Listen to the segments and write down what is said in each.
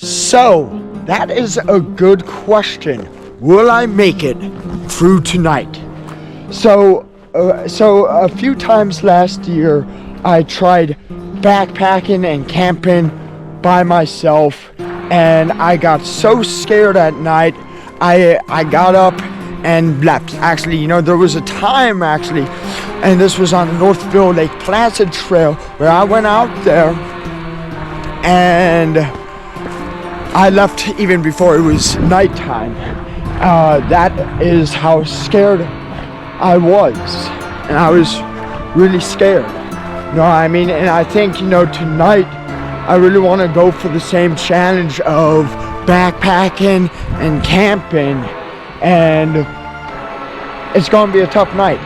So, that is a good question. Will I make it through tonight? So a few times last year, I tried backpacking and camping by myself, and I got so scared at night, I got up and left. Actually, there was a time, and this was on the Northville Lake Placid Trail, where I went out there, and I left even before it was nighttime. That is how scared I was, and I was really scared. You know what I mean? And I think, tonight, I really want to go for the same challenge of backpacking and camping, and it's going to be a tough night.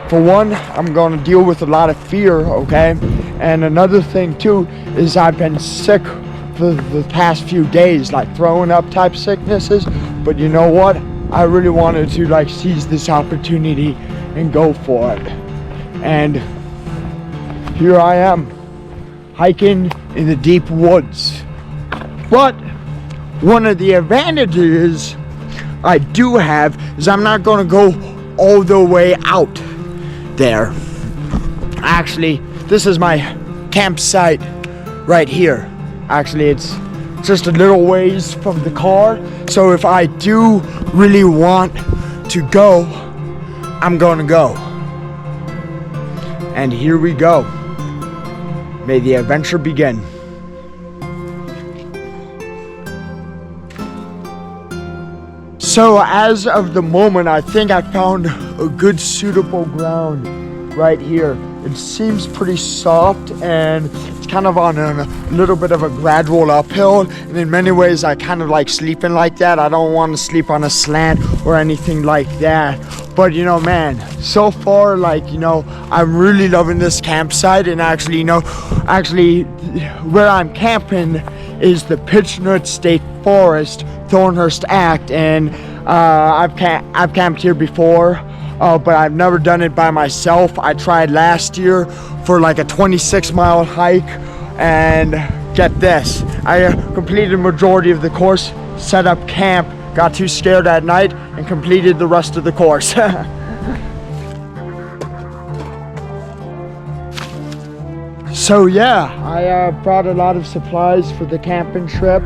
For one, I'm going to deal with a lot of fear, okay? And another thing too is I've been sick for the past few days, like throwing up type sicknesses. But you know what? I really wanted to seize this opportunity and go for it. And here I am, hiking in the deep woods. But one of the advantages I do have is I'm not going to go all the way out there. Actually, this is my campsite right here. Actually, it's just a little ways from the car. So if I do really want to go, I'm going to go. And here we go. May the adventure begin. So as of the moment, I think I found a good suitable ground right here. It seems pretty soft, and it's kind of on a little bit of a gradual uphill, and in many ways I kind of like sleeping like that. I don't want to sleep on a slant or anything like that. But man, so far, I'm really loving this campsite. And actually where I'm camping is the Pitch-Nut State Forest, Thornhurst Act, and I've camped here before, but I've never done it by myself. I tried last year for a 26-mile hike, and get this, I completed the majority of the course, set up camp, got too scared at night, and completed the rest of the course. So yeah, I brought a lot of supplies for the camping trip.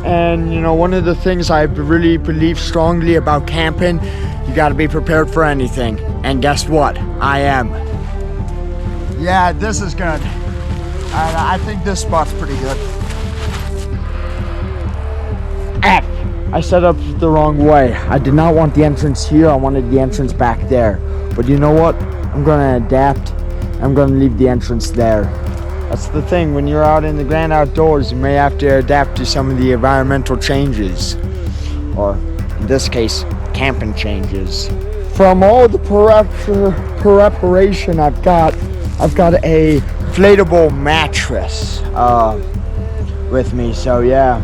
And one of the things I really believe strongly about camping, you got to be prepared for anything. And guess what? I am. Yeah, this is good. I think this spot's pretty good. F. I set up the wrong way. I did not want the entrance here. I wanted the entrance back there. But you know what? I'm going to adapt. I'm going to leave the entrance there. That's the thing, when you're out in the grand outdoors, you may have to adapt to some of the environmental changes, or in this case, camping changes. From all the preparation I've got a inflatable mattress with me, so yeah.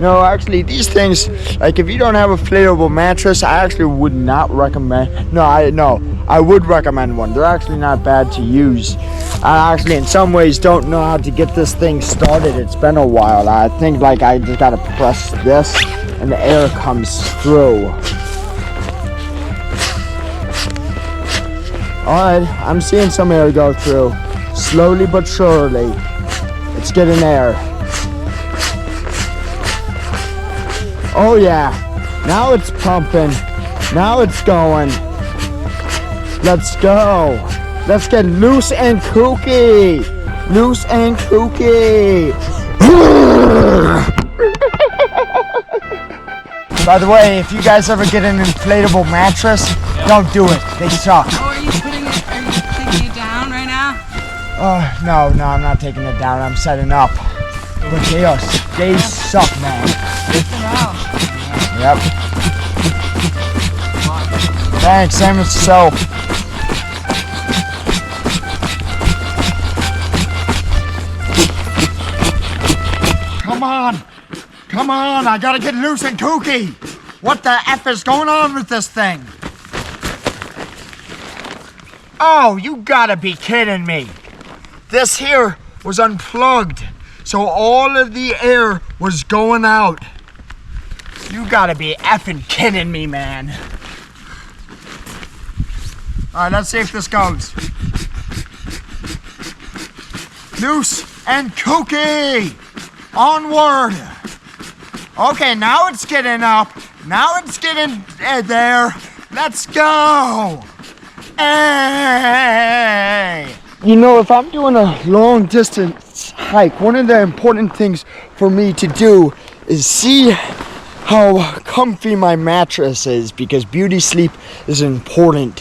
No, actually, these things, if you don't have a inflatable mattress, I actually would not recommend. I would recommend one. They're actually not bad to use. I actually, in some ways, don't know how to get this thing started. It's been a while. I think I just gotta press this, and the air comes through. All right, I'm seeing some air go through, slowly but surely. It's getting air. Oh yeah, now it's pumping. Now it's going. Let's go. Let's get loose and kooky. Loose and kooky. By the way, if you guys ever get an inflatable mattress, don't do it. They suck. Oh, are you taking it down right now? No, I'm not taking it down. I'm setting up. But they suck, man. Yep. Thanks, same as yourself. Come on, I gotta get loose and kooky. What the F is going on with this thing? Oh, you gotta be kidding me. This here was unplugged. so all of the air was going out. You gotta be effing kidding me, man. Alright, let's see if this goes. Loose and kooky! Onward! Okay, now it's getting up. Now it's getting there. Let's go! Hey! You know, if I'm doing a long distance hike, one of the important things for me to do is see how comfy my mattress is, because beauty sleep is important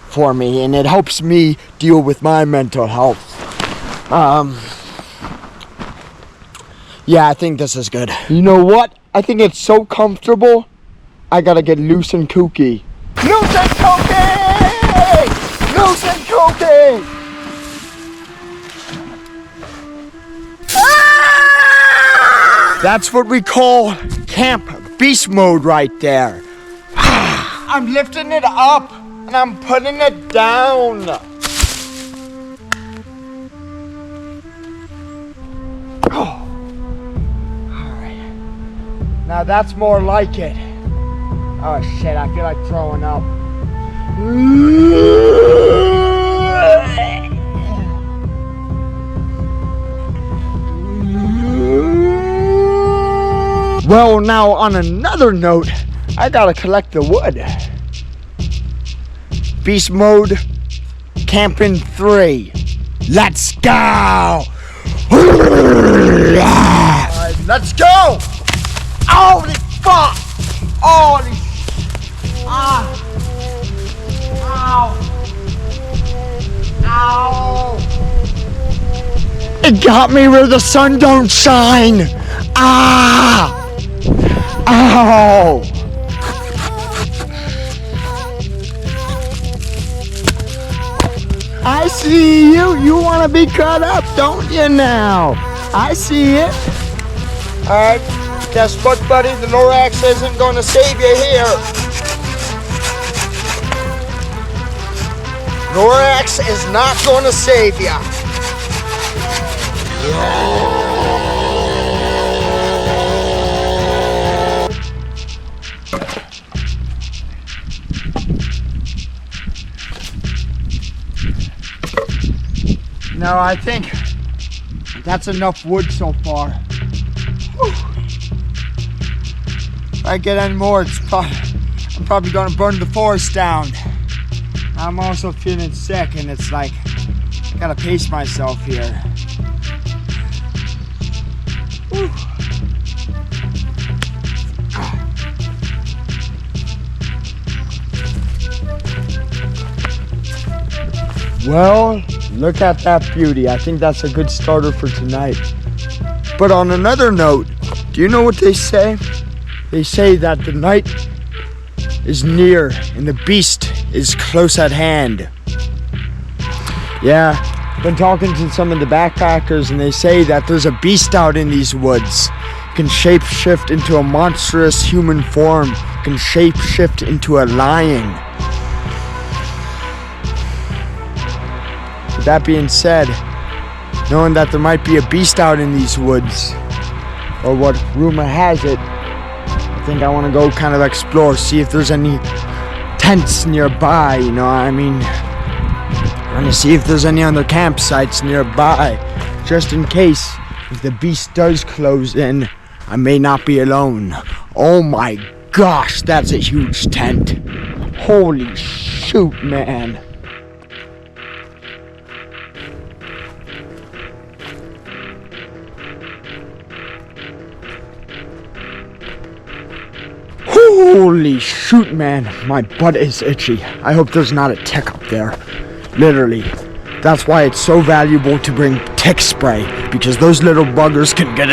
for me and it helps me deal with my mental health. Yeah, I think this is good. You know what? I think it's so comfortable, I gotta get loose and kooky. Loose and kooky! Loose and kooky! Ah! That's what we call camp beast mode right there. I'm lifting it up and I'm putting it down. Oh. Alright. Now that's more like it. Oh shit, I feel like throwing up. Well, now on another note, I gotta collect the wood. Beast mode, camping 3. Let's go! Alright, let's go! Holy fuck! Holy ow! Ow! It got me where the sun don't shine! Ah! Ow! I see you. You want to be cut up, don't you now? I see it. Alright, guess what, buddy? The Lorax isn't going to save you here. Lorax is not going to save you. No, I think that's enough wood so far. Whew. If I get any more, I'm probably going to burn the forest down. I'm also feeling sick, and it's like I gotta pace myself here. Whew. Well, look at that beauty. I think that's a good starter for tonight. But on another note, do you know what they say? They say that the night is near and the beast is close at hand. Yeah, been talking to some of the backpackers and they say that there's a beast out in these woods. Can shapeshift into a monstrous human form. Can shapeshift into a lion. With that being said, knowing that there might be a beast out in these woods, or what rumor has it, I think I want to go kind of explore, see if there's any tents nearby, you know what I mean? I want to see if there's any other campsites nearby, just in case if the beast does close in, I may not be alone. Oh my gosh, that's a huge tent. Holy shoot, man. Holy shoot, man, my butt is itchy. I hope there's not a tick up there. Literally. That's why it's so valuable to bring tick spray, because those little buggers can get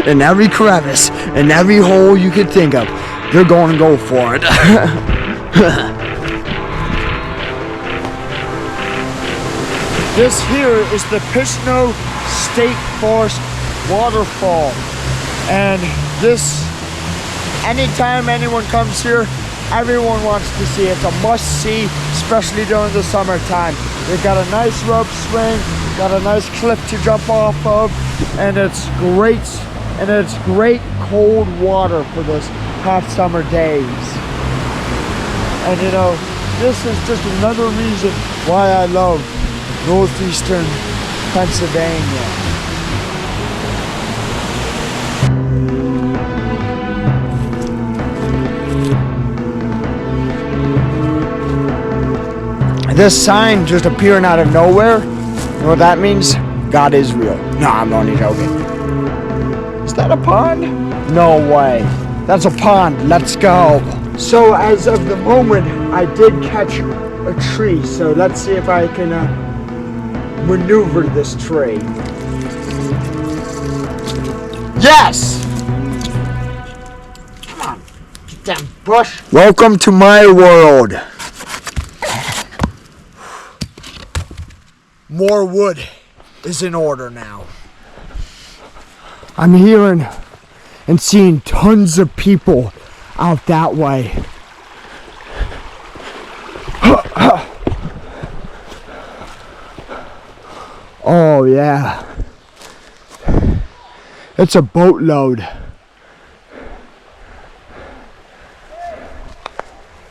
in every crevice, in every hole you could think of. They're going to go for it. This here is the Pisno State Forest waterfall. And this, anytime anyone comes here, everyone wants to see it. It's a must-see, especially during the summertime. They've got a nice rope swing, got a nice cliff to jump off of, and it's great cold water for those hot summer days. And you know, this is just another reason why I love northeastern Pennsylvania. This sign just appearing out of nowhere, you know what that means? God is real. No, I'm only joking. Is that a pond? No way. That's a pond. Let's go. So as of the moment, I did catch a tree. So let's see if I can maneuver this tree. Yes! Come on. Get that bush. Welcome to my world. More wood is in order now. I'm hearing and seeing tons of people out that way. Oh yeah. It's a boatload.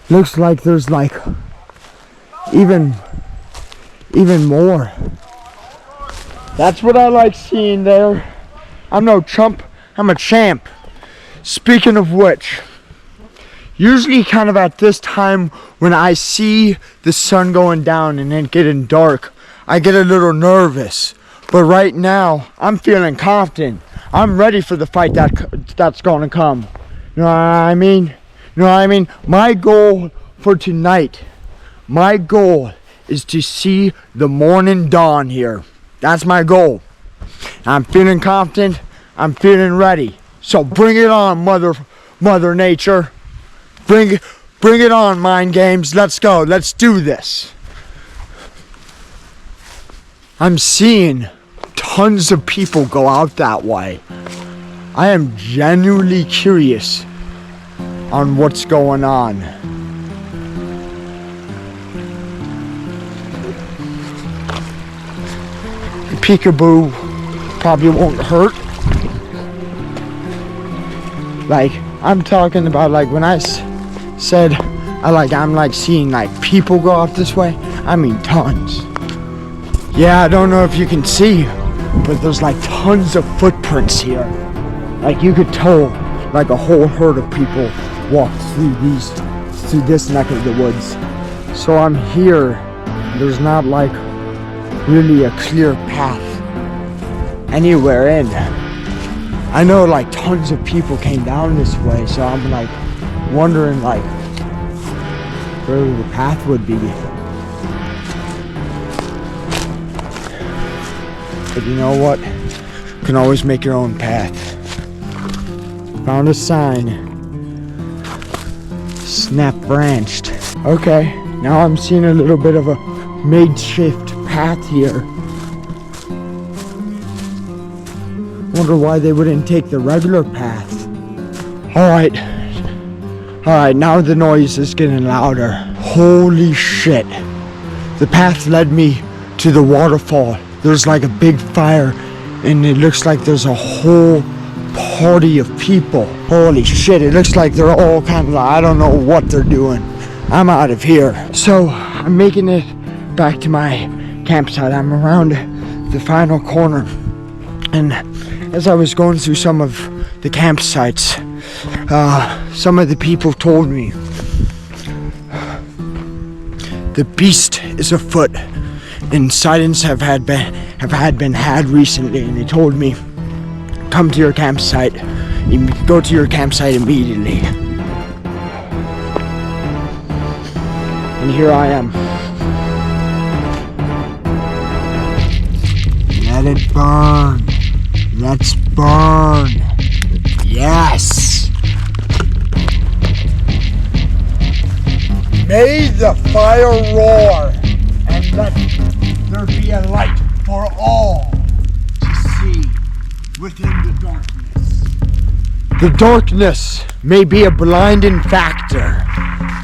Looks like there's like even more. That's what I like seeing there. I'm no chump, I'm a champ. Speaking of which, usually kind of at this time when I see the sun going down and then getting dark, I get a little nervous. But right now, I'm feeling confident. I'm ready for the fight that's gonna come. You know what I mean? You know what I mean? My goal for tonight, my goal is to see the morning dawn here. That's my goal. I'm feeling confident. I'm feeling ready. So bring it on, Mother Nature. Bring it on, mind games. Let's go. Let's do this. I'm seeing tons of people go out that way. I am genuinely curious on what's going on. Peekaboo probably won't hurt. Like, I'm talking about like when I said I'm like seeing like people go out this way, I mean tons. Yeah, I don't know if you can see, but there's like tons of footprints here. Like you could tell like a whole herd of people walked through this neck of the woods. So I'm here, there's not like really a clear path anywhere in. I know like tons of people came down this way, so I'm like wondering like where the path would be. But you know what? You can always make your own path. Found a sign. Snap branched. Okay, now I'm seeing a little bit of a makeshift path here. Wonder why they wouldn't take the regular path. Alright, now the noise is getting louder. Holy shit. The path led me to the waterfall. There's like a big fire and it looks like there's a whole party of people. Holy shit, it looks like they're all kind of, I don't know what they're doing. I'm out of here. So I'm making it back to my campsite. I'm around the final corner, and as I was going through some of the campsites, some of the people told me the beast is afoot, and sightings have been had recently, and they told me come to your campsite, go to your campsite immediately. And here I am. Let it burn. Let's burn. Yes. May the fire roar, and let there be a light for all to see within the darkness. The darkness may be a blinding factor,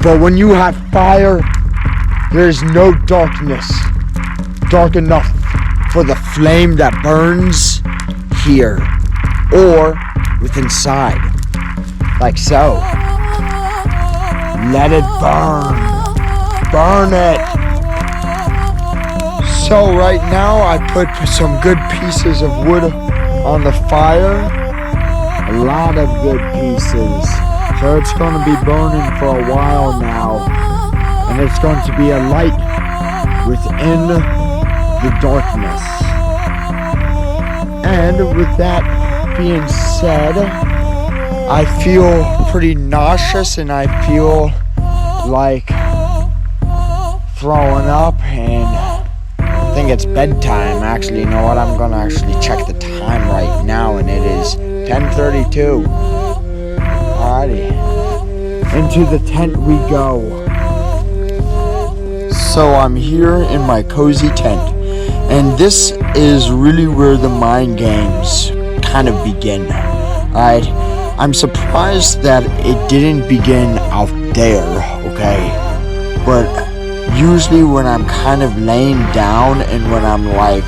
but when you have fire, there is no darkness dark enough for the flame that burns here or with inside, like so. Let it burn. Burn it. So right now I put some good pieces of wood on the fire. A lot of good pieces. So it's going to be burning for a while now. And it's going to be a light within the darkness. And with that being said, I feel pretty nauseous and I feel like throwing up, and I think it's bedtime. Actually, you know what? I'm gonna actually check the time right now, and it is 10:32. Alrighty, into the tent we go. So I'm here in my cozy tent, and this is really where the mind games kind of begin. Alright, I'm surprised that it didn't begin out there, okay? But usually when I'm kind of laying down and when I'm like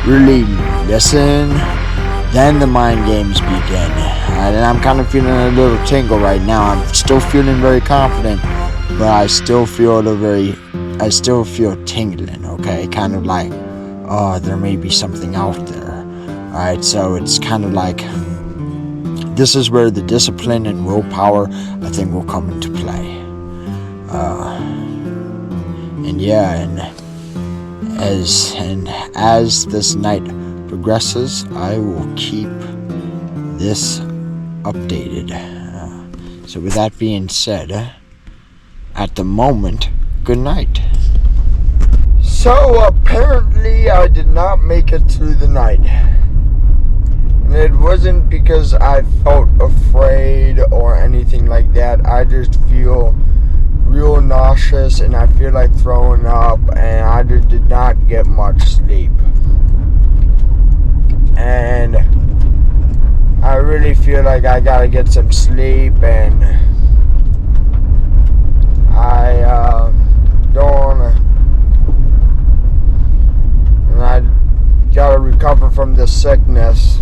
really listening, then the mind games begin. And I'm kind of feeling a little tingle right now. I'm still feeling very confident, but I still feel tingling, okay? Kind of like, oh, there may be something out there. Alright, so it's kind of like, this is where the discipline and willpower, I think, will come into play. And as this night progresses, I will keep this updated. So with that being said, at the moment, good night. So apparently I did not make it through the night. And it wasn't because I felt afraid or anything like that. I just feel real nauseous and I feel like throwing up, and I just did not get much sleep. And I really feel like I gotta get some sleep, and I don't wanna, and I gotta recover from this sickness.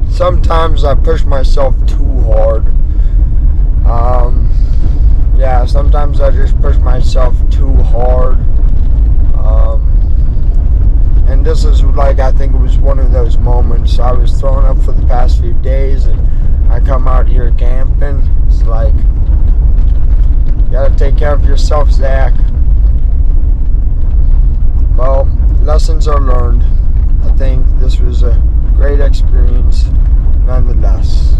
Sometimes I push myself too hard. Sometimes I just push myself too hard. And this is like, I think it was one of those moments. I was throwing up for the past few days, and I come out here camping. It's like, you gotta take care of yourself, Zach. Well, lessons are learned. I think this was a great experience nonetheless.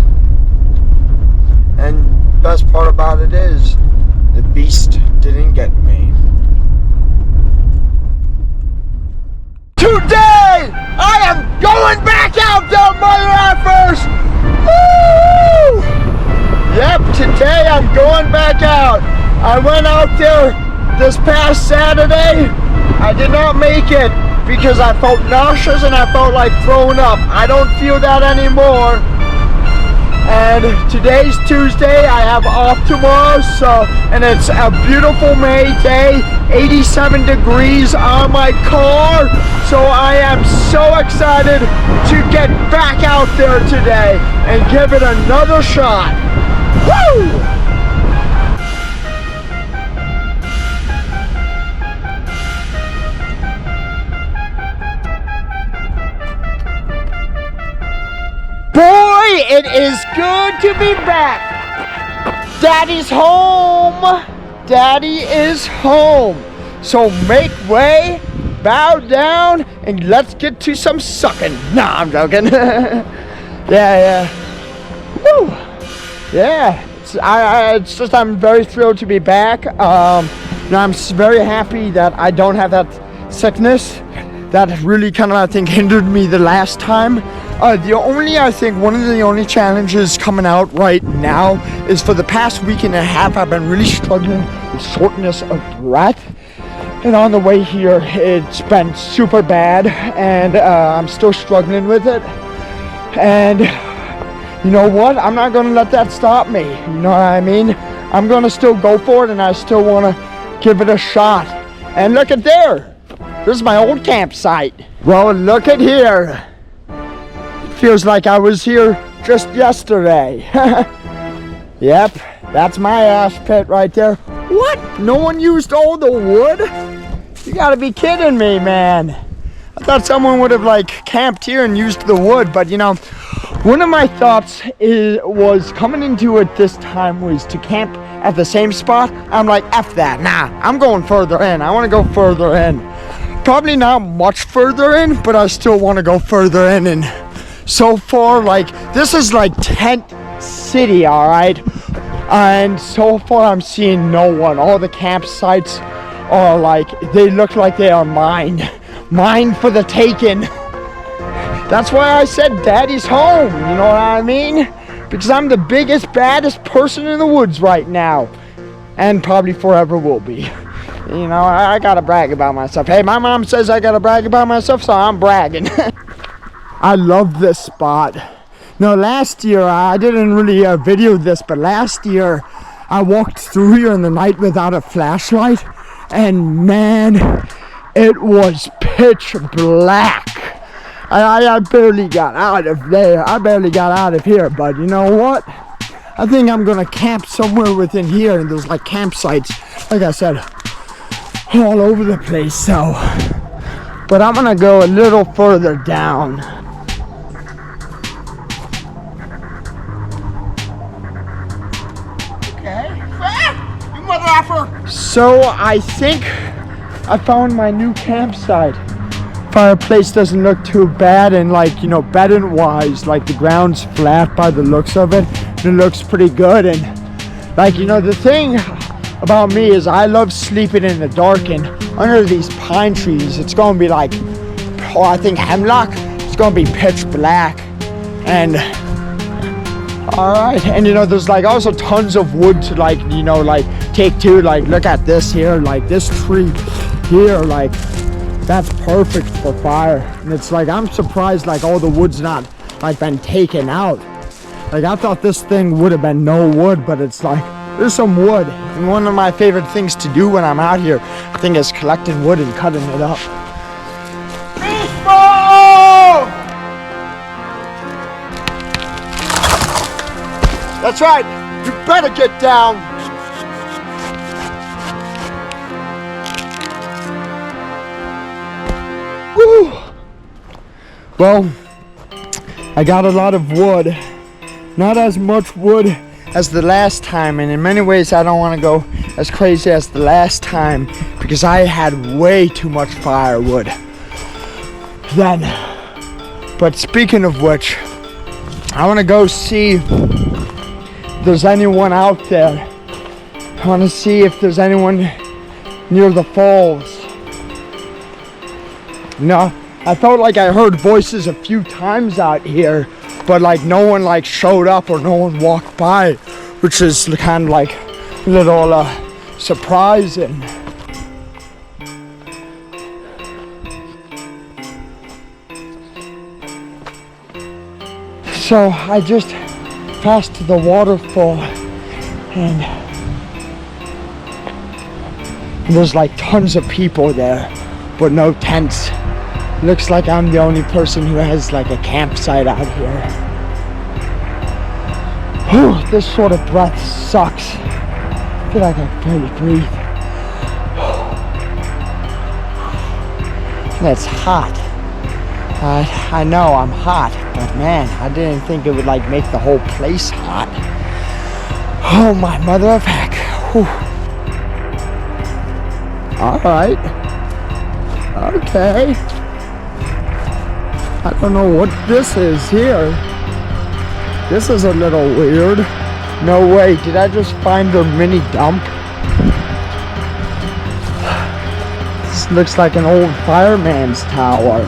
And best part about it is, the beast didn't get me. Today, I am going back out there, Mother Effers! Woo! Yep, today I'm going back out. I went out there this past Saturday. I did not make it because I felt nauseous and I felt like throwing up. I don't feel that anymore. And today's Tuesday, I have off tomorrow, and it's a beautiful May day, 87 degrees on my car, so I am so excited to get back out there today and give it another shot. Woo! Boy, it is good to be back. Daddy's home. Daddy is home. So make way, bow down, and let's get to some sucking. Nah, I'm joking. yeah. Woo. Yeah. It's just I'm very thrilled to be back. I'm very happy that I don't have that sickness that really kind of, I think, hindered me the last time. One of the only challenges coming out right now is for the past week and a half, I've been really struggling with shortness of breath. And on the way here, it's been super bad, and I'm still struggling with it. And you know what? I'm not going to let that stop me. You know what I mean? I'm going to still go for it, and I still want to give it a shot. And look at there. This is my old campsite. Well, look at here. It feels like I was here just yesterday. Yep, that's my ash pit right there. What? No one used all the wood? You gotta be kidding me, man. I thought someone would have like camped here and used the wood, but you know, one of my thoughts was coming into it this time was to camp at the same spot. I'm like, F that, nah, I'm going further in. I wanna go further in. Probably not much further in, but I still wanna go further in. And so far, like, this is like tent city, all right? And so far I'm seeing no one. All the campsites are like, they look like they are mine for the taking. That's why I said daddy's home, you know what I mean? Because I'm the biggest, baddest person in the woods right now, and probably forever will be. You know, I gotta brag about myself. Hey, my mom says I gotta brag about myself, so I'm bragging. I love this spot. No, last year, I didn't really video this, but last year I walked through here in the night without a flashlight, and man, it was pitch black. I barely got out of there. I barely got out of here, but you know what? I think I'm gonna camp somewhere within here, and there's like campsites, like I said, all over the place, so. But I'm gonna go a little further down. So I think I found my new campsite. Fireplace doesn't look too bad, and like, you know, bedding wise, like the ground's flat by the looks of it. It looks pretty good. And like, you know, the thing about me is I love sleeping in the dark, and under these pine trees it's gonna be like, oh, I think hemlock, it's gonna be pitch black. And all right, and you know, there's like also tons of wood to like, you know, like take to. Like, look at this here, like this tree here, like that's perfect for fire. And it's like, I'm surprised like all the wood's not like been taken out. Like, I thought this thing would have been no wood, but it's like there's some wood. And one of my favorite things to do when I'm out here, I think, is collecting wood and cutting it up. That's right, you better get down. Woo. Well, I got a lot of wood. Not as much wood as the last time, and in many ways I don't want to go as crazy as the last time because I had way too much firewood then. But speaking of which, I want to go see there's anyone out there. I want to see if there's anyone near the falls. No, I felt like I heard voices a few times out here, but like no one like showed up or no one walked by, which is kind of like a little surprising. So I just passed the waterfall, and there's like tons of people there, but no tents. Looks like I'm the only person who has like a campsite out here. Whew, this sort of breath sucks. I feel like I can barely breathe. That's hot. I know I'm hot, but man, I didn't think it would like make the whole place hot. Oh my mother of heck. Whew. All right. Okay. I don't know what this is here. This is a little weird. No way, did I just find a mini dump? This looks like an old fireman's tower.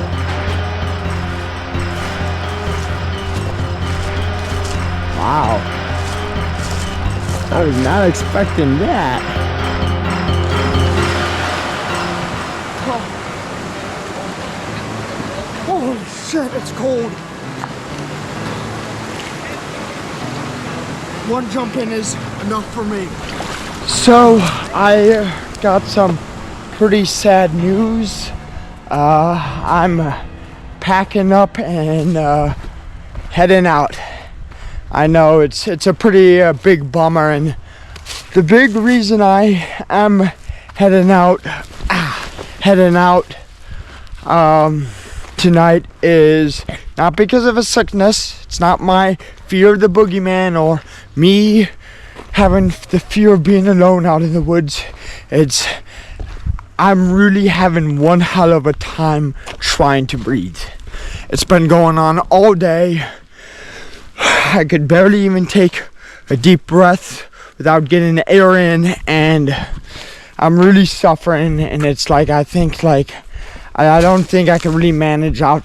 Wow. I was not expecting that. Holy shit, it's cold. One jump in is enough for me. So I got some pretty sad news. I'm packing up and heading out. I know it's a pretty big bummer, and the big reason I am heading out tonight is not because of a sickness. It's not my fear of the boogeyman or me having the fear of being alone out in the woods. I'm really having one hell of a time trying to breathe. It's been going on all day. I could barely even take a deep breath without getting the air in, and I'm really suffering. And it's like, I think like I don't think I can really manage out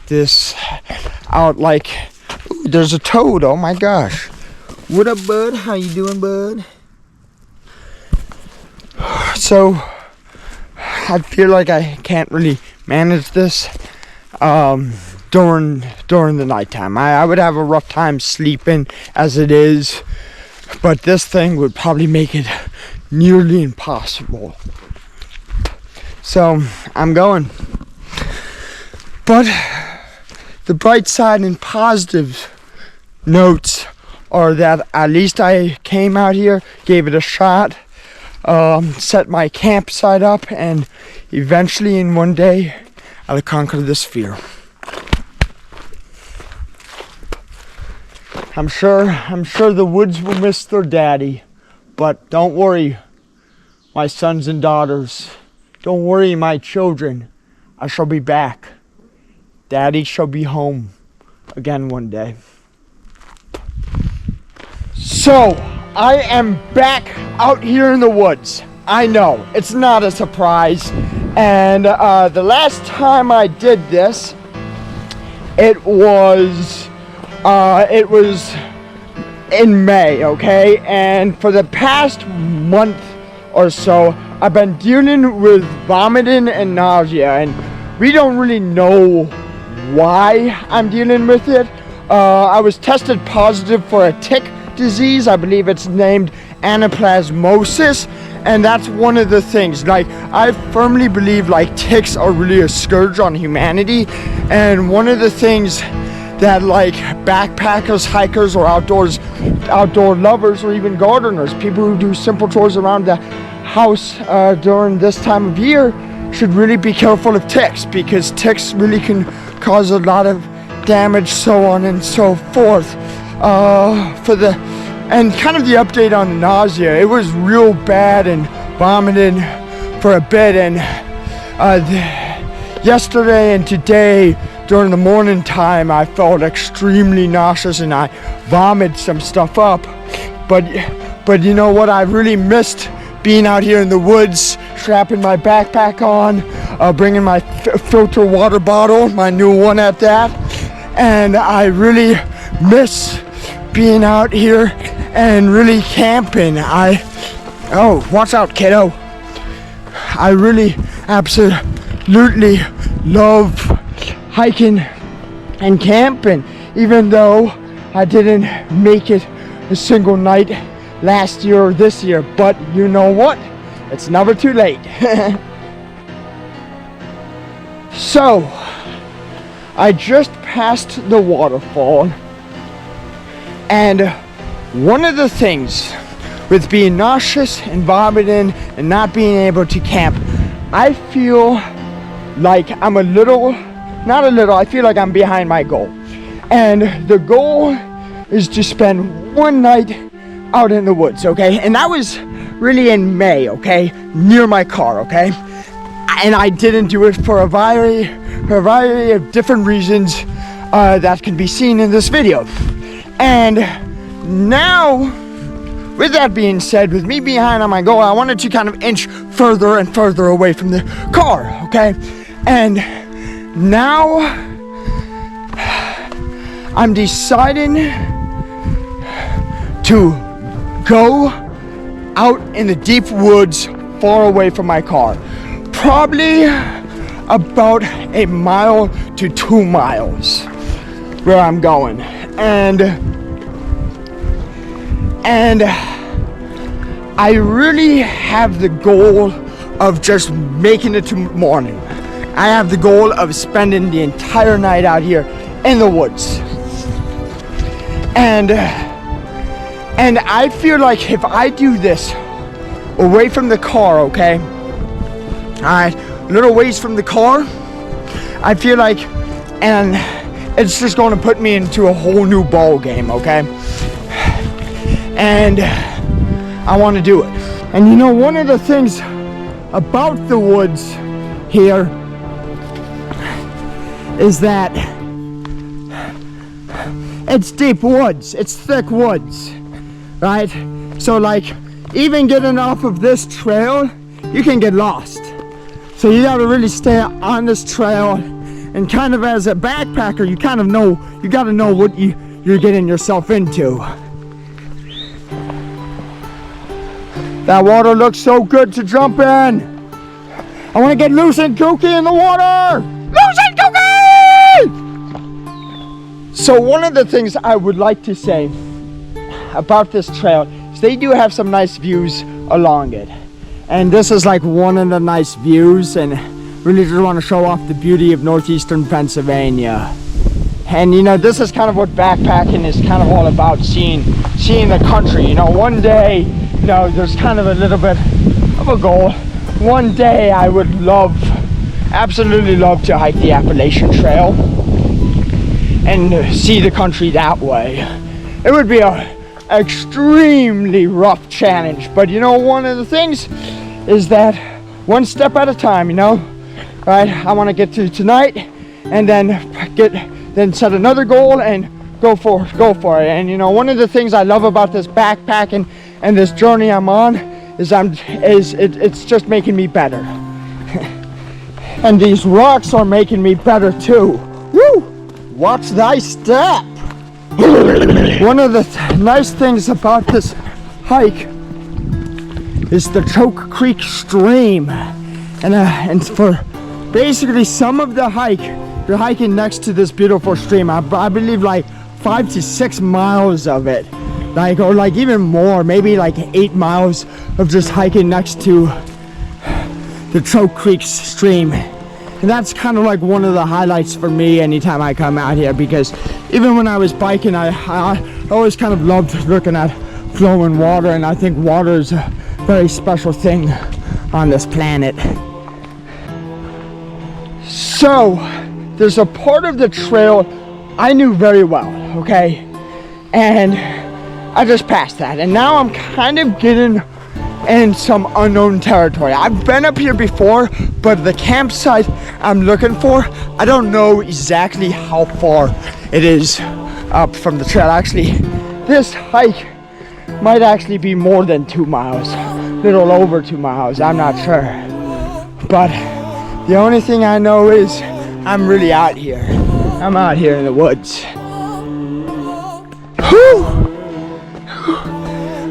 like, ooh, there's a toad. Oh my gosh. What up, bud? How you doing, bud? So I feel like I can't really manage this during the nighttime. I would have a rough time sleeping as it is, but this thing would probably make it nearly impossible. So I'm going. But the bright side and positive notes are that at least I came out here, gave it a shot, set my campsite up, and eventually in one day I'll conquer this fear. I'm sure the woods will miss their daddy, but don't worry, my sons and daughters. Don't worry, my children. I shall be back. Daddy shall be home again one day. So, I am back out here in the woods. I know, it's not a surprise. And the last time I did this, it was in May, okay? And for the past month or so, I've been dealing with vomiting and nausea, and we don't really know why I'm dealing with it. I was tested positive for a tick disease. I believe it's named anaplasmosis, and that's one of the things. Like, I firmly believe like ticks are really a scourge on humanity, and one of the things that like backpackers, hikers, or outdoor lovers, or even gardeners, people who do simple chores around the house during this time of year, should really be careful of ticks, because ticks really can cause a lot of damage, so on and so forth. And kind of the update on the nausea, it was real bad and vomiting for a bit, and yesterday and today during the morning time I felt extremely nauseous and I vomited some stuff up. But you know what, I really missed being out here in the woods, strapping my backpack on, bringing my filter water bottle, my new one at that, and I really miss being out here and really camping. Oh, watch out, kiddo. I really absolutely love hiking and camping, even though I didn't make it a single night last year or this year. But you know what? It's never too late. So, I just passed the waterfall, and one of the things with being nauseous and vomiting and not being able to camp, I feel like I'm I feel like I'm behind my goal. And the goal is to spend one night out in the woods, okay? And that was really in May, okay? Near my car, okay? And I didn't do it for a variety of different reasons that can be seen in this video. And now, with that being said, with me behind on my goal, I wanted to kind of inch further and further away from the car, okay? And now I'm deciding to go out in the deep woods far away from my car. Probably about 1 mile to 2 miles where I'm going. And I really have the goal of just making it to morning. I have the goal of spending the entire night out here in the woods. And I feel like if I do this away from the car, okay? Alright, a little ways from the car, I feel like, and it's just going to put me into a whole new ball game, okay? And I want to do it. And you know, one of the things about the woods here is that it's deep woods, it's thick woods, right? So like, even getting off of this trail, you can get lost. So you gotta really stay on this trail, and kind of as a backpacker, you kind of know, you gotta know what you're getting yourself into. That water looks so good to jump in. I wanna get loose and kooky in the water! Loose and kooky! So one of the things I would like to say about this trail is they do have some nice views along it. And this is like one of the nice views, and really just want to show off the beauty of northeastern Pennsylvania. And you know, this is kind of what backpacking is kind of all about, seeing the country. You know, one day, you know, there's kind of a little bit of a goal. One day I would absolutely love to hike the Appalachian Trail and see the country that way. It would be a extremely rough challenge, but you know, one of the things is that one step at a time, you know, right? I want to get to tonight, and then set another goal and go for it. And you know, one of the things I love about this backpacking and this journey I'm on is it's just making me better. And these rocks are making me better too. Woo! Watch thy step. One of the nice things about this hike is the Choke Creek stream, and for basically some of the hike, you're hiking next to this beautiful stream. I believe like 5 to 6 miles of it, or like even more, maybe like 8 miles of just hiking next to the Choke Creek stream. And that's kind of like one of the highlights for me anytime I come out here, because even when I was biking, I always kind of loved looking at flowing water, and I think water is a very special thing on this planet. So, there's a part of the trail I knew very well, okay? And I just passed that, and now I'm kind of getting in some unknown territory. I've been up here before, but the campsite I'm looking for, I don't know exactly how far it is up from the trail. Actually, this hike might actually be more than 2 miles, a little over 2 miles, I'm not sure. But the only thing I know is I'm really out here. I'm out here in the woods. Whew.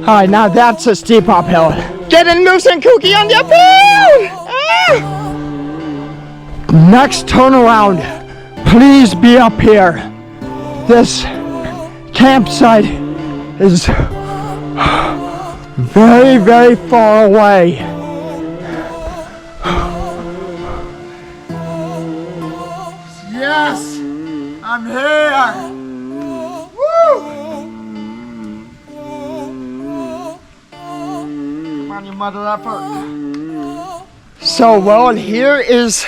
Alright, now that's a steep uphill. Getting loose and kooky on the uphill! Ah! Next turnaround, please be up here. This campsite is very, very far away. Yes, I'm here. Woo! Come on, you mother effer. So, well, here is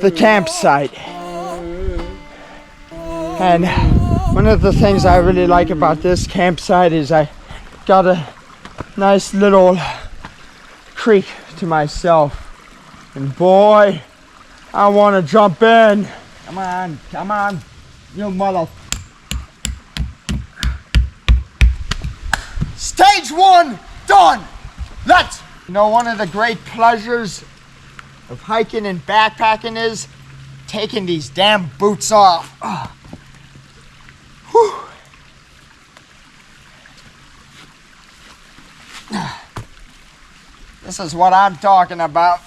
the campsite. And one of the things I really like about this campsite is I got a nice little creek to myself. And boy, I want to jump in. Come on, you mother. Stage 1 done. Let's. You know, one of the great pleasures of hiking and backpacking is taking these damn boots off. Whew. This is what I'm talking about.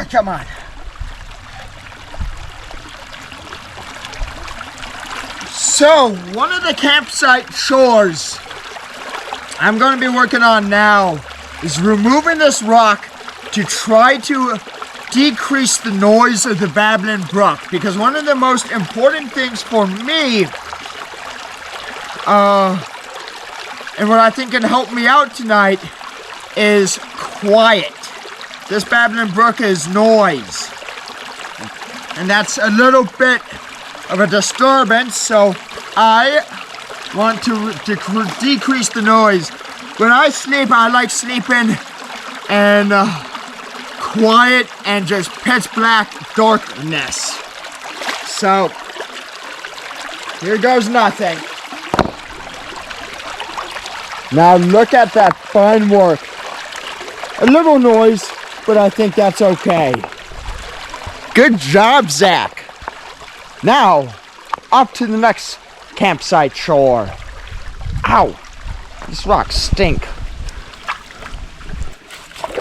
Come on. So, one of the campsite chores I'm going to be working on now is removing this rock to try to decrease the noise of the babbling brook, because one of the most important things for me, and what I think can help me out tonight, is quiet. This babbling brook is noise, and that's a little bit of a disturbance, so I want to decrease the noise. When I sleep, I like sleeping in quiet and just pitch black darkness. So, here goes nothing. Now look at that fine work. A little noise, but I think that's okay. Good job, Zach. Now, off to the next campsite chore. Ow, these rocks stink.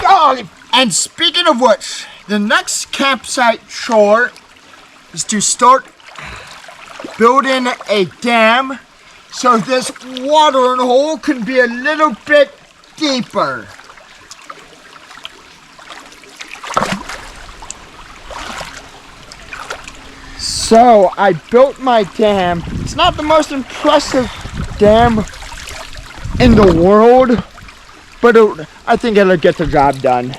Oh, and speaking of which, the next campsite chore is to start building a dam so this watering hole can be a little bit deeper. So I built my dam. It's not the most impressive dam in the world, but I think it'll get the job done.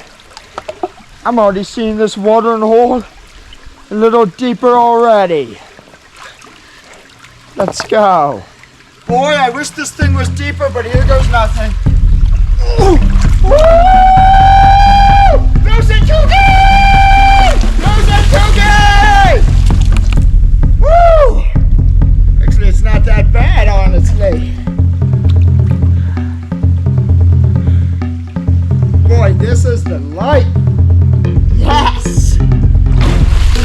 I'm already seeing this watering hole a little deeper already. Let's go. Boy, I wish this thing was deeper, but here goes nothing. Ooh. Woo! Losing Tookie! Losing Tookie! Woo! Actually, it's not that bad, honestly. Boy, this is the light. Yes!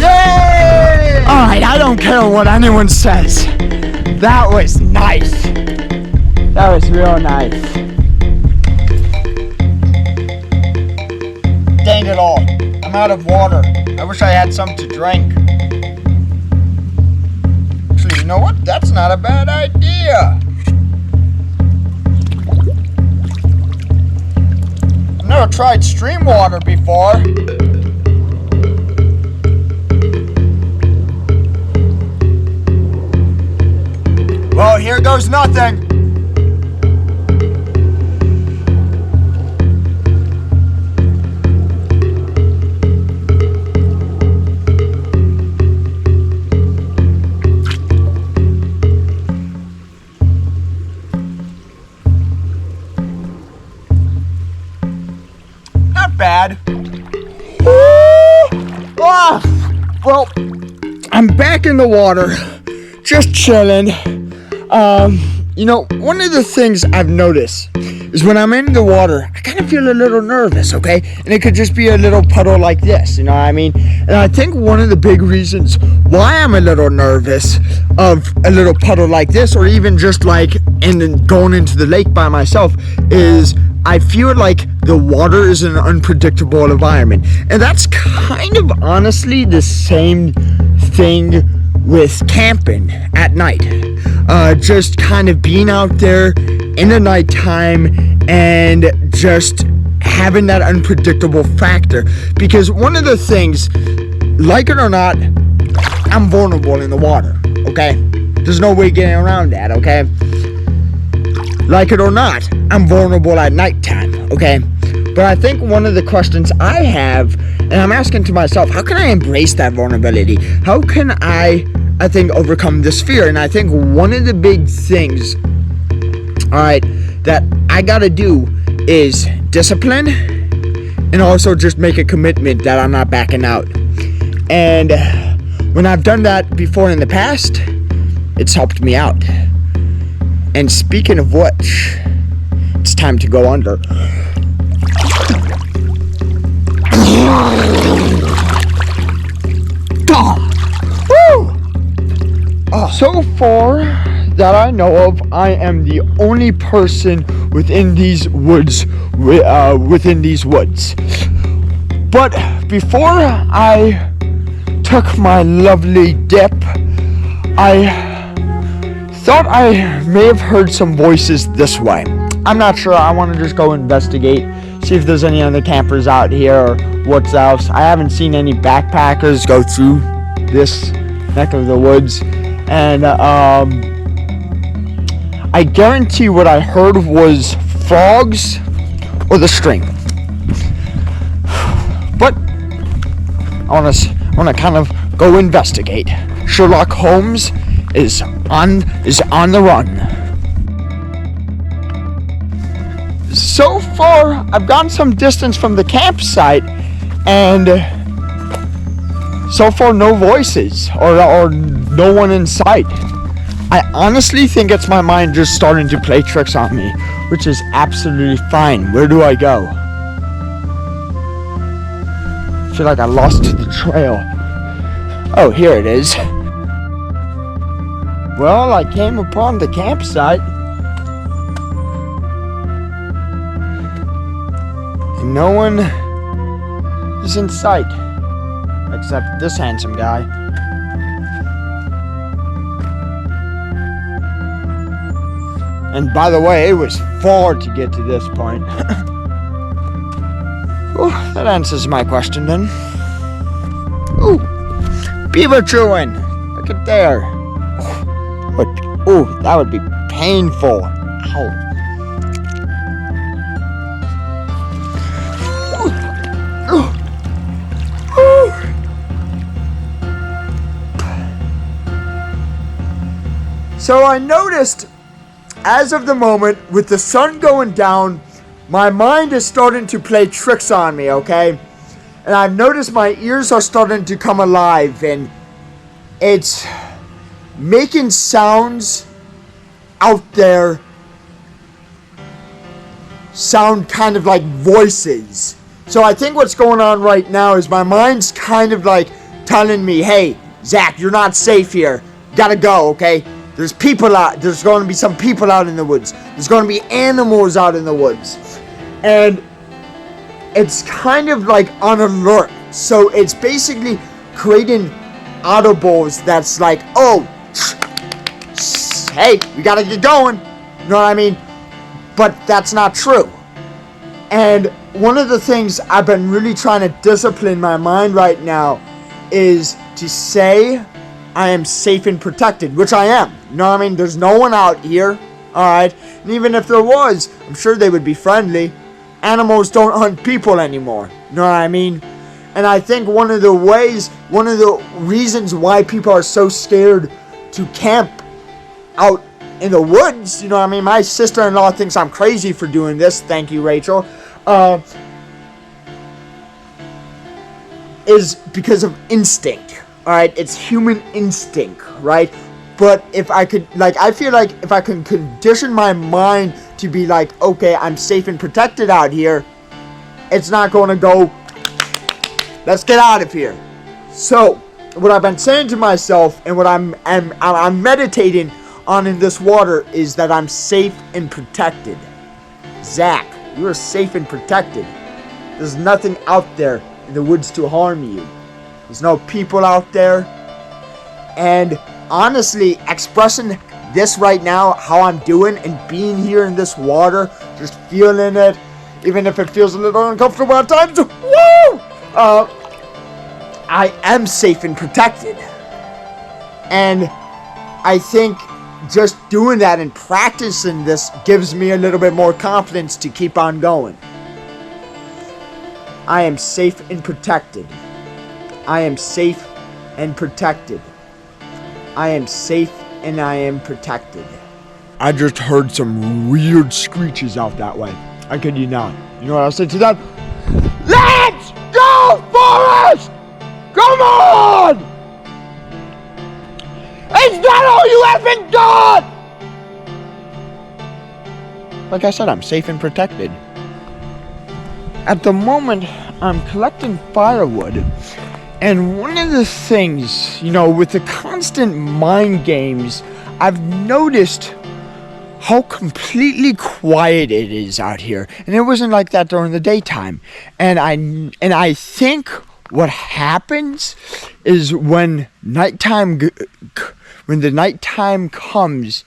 Yay! Alright, I don't care what anyone says. That was nice. That was real nice. Dang it all. I'm out of water. I wish I had some to drink. Actually, you know what? That's not a bad idea. I've never tried stream water before. Well, here goes nothing. Not bad. Well, I'm back in the water, just chilling. You know, one of the things I've noticed is when I'm in the water, I kind of feel a little nervous, okay? And it could just be a little puddle like this, you know what I mean? And I think one of the big reasons why I'm a little nervous of a little puddle like this, or even just like going into the lake by myself, is I feel like the water is an unpredictable environment. And that's kind of honestly the same thing with camping at night. Just kind of being out there in the nighttime and just having that unpredictable factor. Because one of the things, like it or not, I'm vulnerable in the water, okay? There's no way getting around that, okay? Like it or not, I'm vulnerable at nighttime, okay? But I think one of the questions I have, and I'm asking to myself, how can I embrace that vulnerability? How can I think, overcome this fear? And I think one of the big things, alright, that I gotta do is discipline, and also just make a commitment that I'm not backing out. And when I've done that before in the past, it's helped me out. And speaking of which, it's time to go under. So far that I know of, I am the only person within these woods. But before I took my lovely dip, I thought I may have heard some voices this way. I'm not sure. I want to just go investigate, see if there's any other campers out here or what's else. I haven't seen any backpackers go through this neck of the woods, and I guarantee what I heard was frogs or the string. But I want to kind of go investigate. Sherlock Holmes is on the run. So far, I've gone some distance from the campsite, and so far no voices or no one in sight. I honestly think it's my mind just starting to play tricks on me, which is absolutely fine. Where do I go? I feel like I lost the trail. Oh, here it is. Well, I came upon the campsite, and no one is in sight, except this handsome guy. And by the way, it was far to get to this point. Well, that answers my question then. Ooh, beaver chewing. Look at there. Ooh, that would be painful. Ow. So I noticed, as of the moment, with the sun going down, my mind is starting to play tricks on me, okay? And I've noticed my ears are starting to come alive, and it's making sounds out there sound kind of like voices. So I think what's going on right now is my mind's kind of like telling me, hey, Zach, you're not safe here. Gotta go, okay? There's people out. There's going to be some people out in the woods. There's going to be animals out in the woods. And it's kind of like on alert. So it's basically creating audibles that's like, oh, hey, we gotta get going. You know what I mean? But that's not true. And one of the things I've been really trying to discipline my mind right now is to say I am safe and protected, which I am. You know what I mean? There's no one out here, alright? And even if there was, I'm sure they would be friendly. Animals don't hunt people anymore. You know what I mean? And I think one of the reasons why people are so scared to camp out in the woods, you know what I mean? My sister-in-law thinks I'm crazy for doing this. Thank you, Rachel. Is because of instinct. Alright, it's human instinct, right? But if I could, I feel like if I can condition my mind to be like, okay, I'm safe and protected out here, it's not going to go, let's get out of here. So, what I've been saying to myself, and what I'm meditating on in this water, is that I'm safe and protected. Zach, you are safe and protected. There's nothing out there in the woods to harm you. There's no people out there. And honestly, expressing this right now, how I'm doing, and being here in this water, just feeling it, even if it feels a little uncomfortable at times, woo! I am safe and protected. And I think just doing that and practicing this gives me a little bit more confidence to keep on going. I am safe and protected. I am safe and protected. I am safe and I am protected. I just heard some weird screeches out that way. I kid you not. You know what I'll say to that? Let's go, Forrest! Come on! Is that all you have been done? Like I said, I'm safe and protected. At the moment, I'm collecting firewood. And one of the things, with the constant mind games, I've noticed how completely quiet it is out here. And it wasn't like that during the daytime. And I think what happens is when the nighttime comes,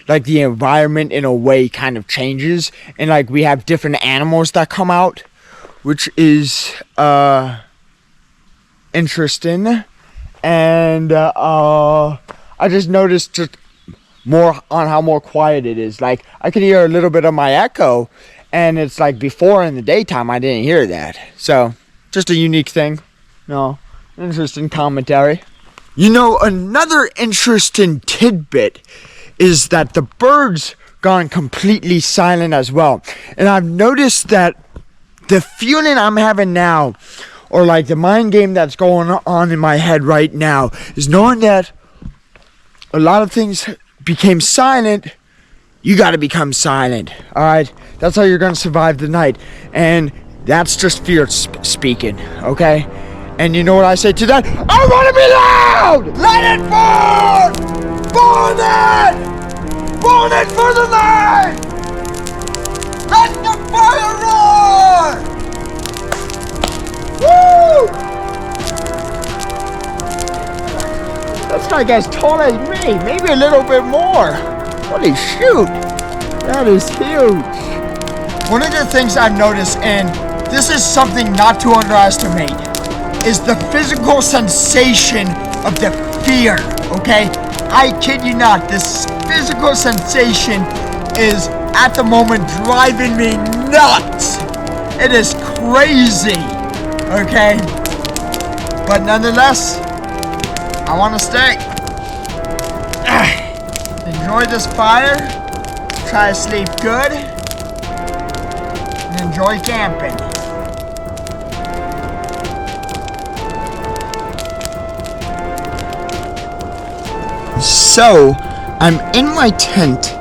like the environment in a way kind of changes, and like we have different animals that come out, which is interesting. And I just noticed just more on how more quiet it is. Like I can hear a little bit of my echo, and it's like before in the daytime I didn't hear that. So just a unique thing. No, interesting commentary. You know, another interesting tidbit is that the birds gone completely silent as well. And I've noticed that the feeling I'm having now, or like the mind game that's going on in my head right now, is knowing that a lot of things became silent. You got to become silent. All right, that's how you're gonna survive the night, and that's just fear speaking. Okay, and you know what I say to that? I want to be loud. Let it burn. Burn it. Burn it for the night. Let the fire roar. Woo! That's like as tall as me, maybe a little bit more. Holy shoot, that is huge. One of the things I've noticed, and this is something not to underestimate, is the physical sensation of the fear, okay? I kid you not, this physical sensation is at the moment driving me nuts. It is crazy, okay? But nonetheless, I want to stay. Enjoy this fire, try to sleep good, and enjoy camping. So, I'm in my tent,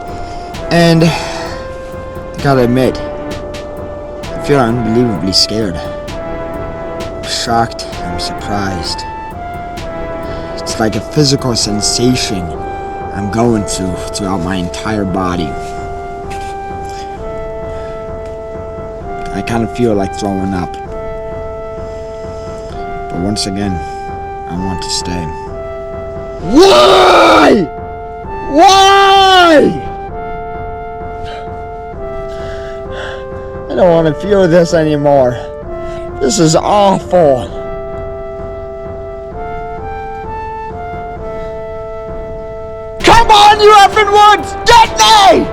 and I gotta admit, I feel unbelievably scared. I'm shocked, I'm surprised. It's like a physical sensation I'm going throughout my entire body. I kind of feel like throwing up. But once again, I want to stay. Why? Why? I don't want to feel this anymore. This is awful. Come on, you effing woods! Get me!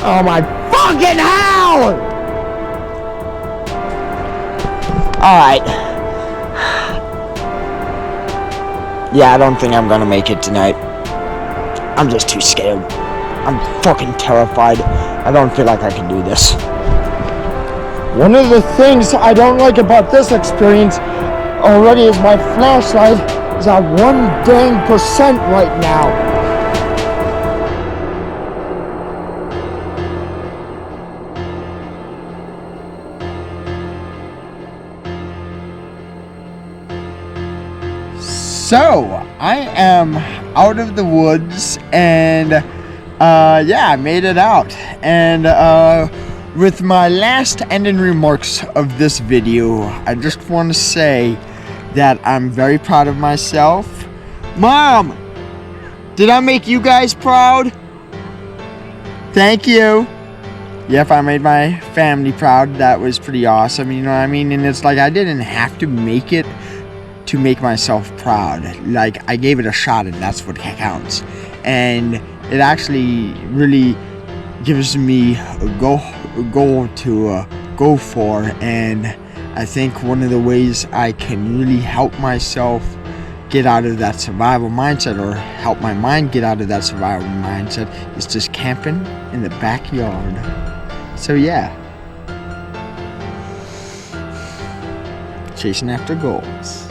Oh my fucking hell! Alright. Yeah, I don't think I'm gonna make it tonight. I'm just too scared. I'm fucking terrified. I don't feel like I can do this. One of the things I don't like about this experience already is my flashlight is at 1% right now. So, I am out of the woods, and yeah, I made it out. And with my last ending remarks of this video, I just want to say that I'm very proud of myself. Mom, did I make you guys proud? Thank you. Yeah, if I made my family proud, that was pretty awesome, you know what I mean? And it's like I didn't have to make it to make myself proud. Like, I gave it a shot, and that's what counts. And it actually really gives me a goal to go for. And I think one of the ways I can really help myself get out of that survival mindset, or help my mind get out of that survival mindset, is just camping in the backyard. So yeah, chasing after goals.